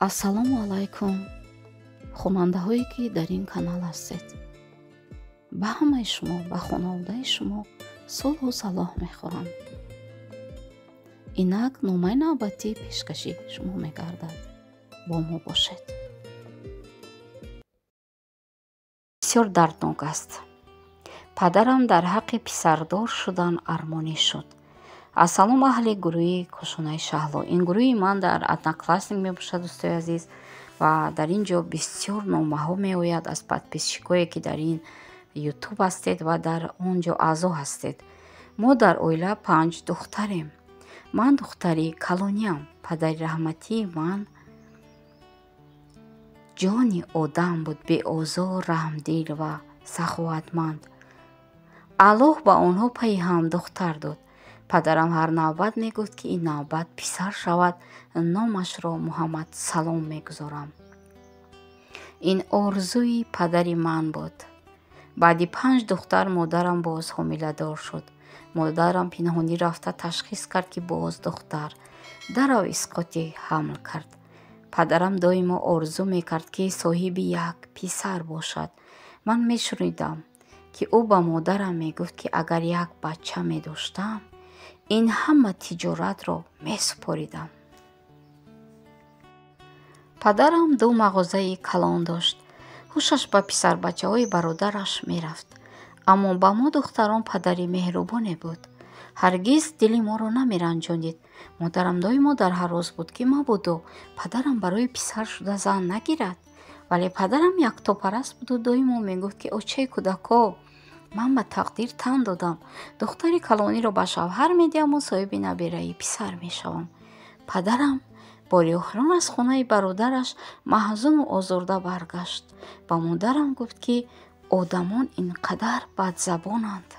ассалому алайкум хонандаҳое ки дар ин канал ҳастед. ба ҳамаи шумо, ба хонаводаи шумо сулҳу салоҳ мехоҳам. инак номаи навбатии пешкашӣ шумо мегардад. бо мо бошед. бисёр дарднок аст. падарам дар ҳаққи писардор шудан армонӣ шуд. ассалом аҳли гурӯҳи кошонаи шаҳло. ин гурӯҳи ман дар одноклассник мебошад, дӯстои азиз, ва дар ин ҷо бисёр номаҳо меояд аз подписчикое ки дар ин ютуб ҳастед ва дар он ҷо аъзо ҳастед. мо дар оила 5 духтарем. ман духтари калониам. падари раҳматии ман ҷони одам буд, беозор, раҳмдил ва саховатманд. аллоҳ ба онҳо пайҳам духтар дод. падарам ҳар навбат мегуфт ки ин навбат писар шавад, номашро Муҳаммад Салом мегузорам. ин орзуи падари ман буд. баъди 5 духтар модарам боз ҳомиладор шуд. модарам пинҳонӣ рафта ташхис кард ки боз духтар. дарав исқоти ҳамл кард. падарам доимо орзу мекард ки соҳиби як писар бошад. ман мешунидам ки ӯ ба модарам мегуфт ки агар як бача медоштам, ин ҳама тиҷоратро месупоридам. падарам 2 мағозаи калон дошт. ҳушаш ба писарбачаҳои бародараш мерафт. аммо ба мо духтарон падари меҳрубоне буд. ҳаргиз дили моро намеранҷонид. модарам доимо дар ҳарос буд ки мабодо падарам барои писар шуда зан нагирад. вале падарам яктопараст буду доимо мегуфт ки очаи кӯдако, ман ба тақдир тан додам. духтари калониро ба шавҳар медиҳаму соҳиби набираи писар мешавам. падарам бори охирон аз хонаи бародараш маҳзуну озурда баргашт. ба модарам гуфт ки одамон инқадар бадзабонанд.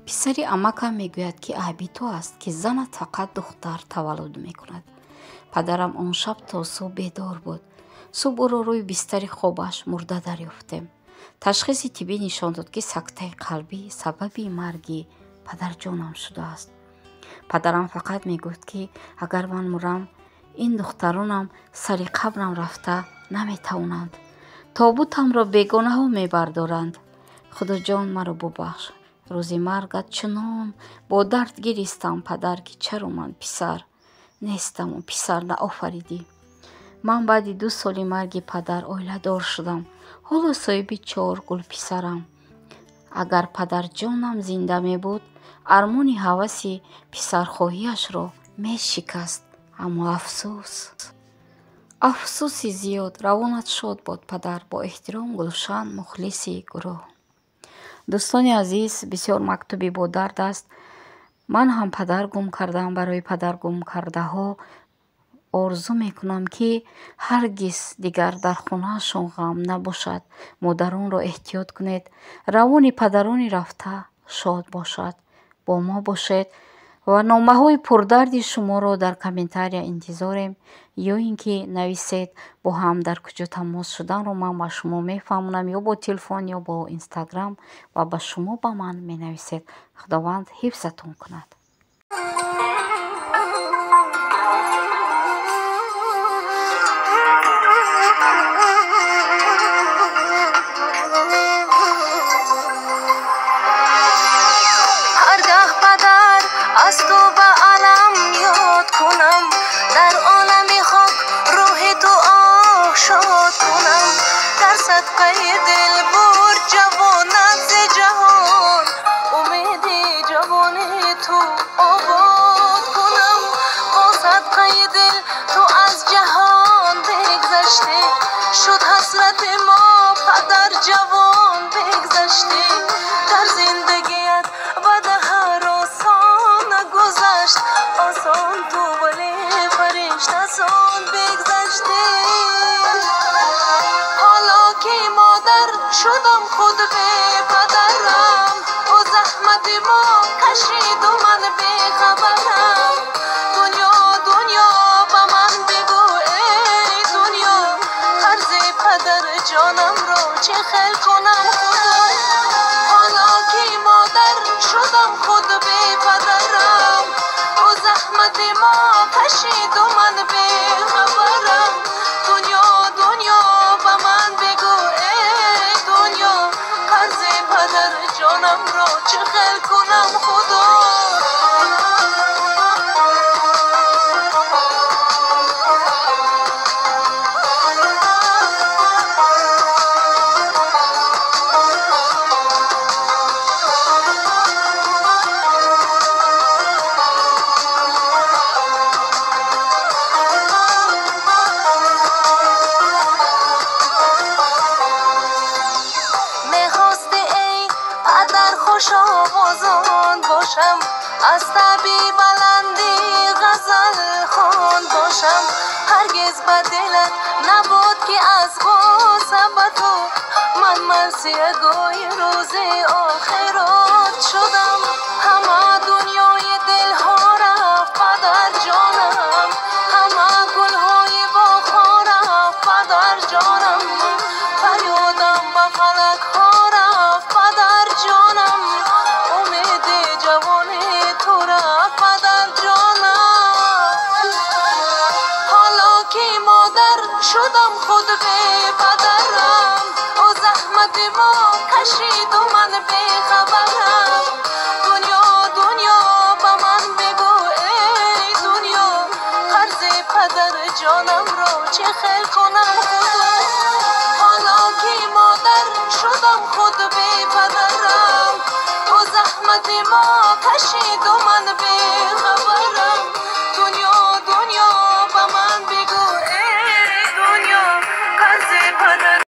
писари амакам мегӯяд ки айби то аст ки занат фақат духтар таваллуд мекунад. падарам он шаб то субҳ бедор буд. субҳ ӯро рӯи бистари хобаш мурда дарёфтем. ташхиси тиббӣ нишон дод ки сактаи қалбӣ сабаби марги падарҷонам шудааст. падарам фақат мегуфт ки агар ман мурам, ин духтаронам сари қабрам рафта наметавонанд. тобутамро бегонаҳо мебардоранд. худоҷон маро бубахш. рӯзи маргат чунон бо дард гиристам падар ки чаро ман писар нестаму писар наофаридӣ. ман баъди 2 соли марги падар оиладор шудам. ҳоло соҳиби 4 гулписарам. агар падарҷонам зинда мебуд, армони ҳаваси писархоҳиашро мешикаст. аммо афсуси зиёд. равонат шод бод падар. бо эҳтиром, Гулшан, мухлиси гурӯҳ. дӯстони азиз, бисёр мактуби бо дард аст. ман ҳам падар гум кардам. барои падар гум кардаҳо орзу мекунам ки ҳаргиз дигар дар хонаашон ғам набошад. модаронро эҳтиёт кунед. равони падарони рафта шод бошад. бо мо бошед ва номаҳои пурдарди шуморо дар комментария интизорем. ё ин ки нависед. бо ҳам дар куҷо тамос шуданро ман ба шумо мефаҳмонам, ё бо телефон ё бо инстаграм, ва ба шумо ба ман менависед. худованд ҳифзатон кунад. از تو به علم یاد کنم، در عالم خاک روح تو آشاد کنم، در صدقه دل بر جوانت ز جهان، امید جوانی تو آباد کنم. با صدقه دل تو از جهان بگذشته، شد حسرت ما پدر جوان بگذشته. در زندگیت بد هر گذشت آسان تو، ولی فرشته آسان بگذشته. حالا که مادر شدم خود به پدرم، و زحمت ما کشید و من بیخبرم. دنیا دنیا به من بگو ای دنیا، قرض پدر جانم رو چه خیر کنم خدا. حالا که مادر شدم خود به پدرم، زحمت ما کشید و من به خبرم. جانم را چه خل کنم خدا. خوش آوازان باشم، از طبی بلندی غزل خوان باشم. هرگز به دلت نبود که از غصه به تو من مرثیه گوی روز آخرات شدم. همه دنیای دلها رفت پدر جانم، همه گلهای باغ‌ها رفت پدر جانم. فریادم به فلک ها رفت پدر جانم، امید جوانی تو رفت پدر جانم. حالا که مادر شدم خود به پدرم، او زحمت ما کشید و من بیخبرم. دنیا دنیا به من بگو ای دنیا، قرض پدر جانم را چه خیر کنم خدا. حالا که مادر شدم خود به پدرم، او زحمت ما کشید و من بیخبرم.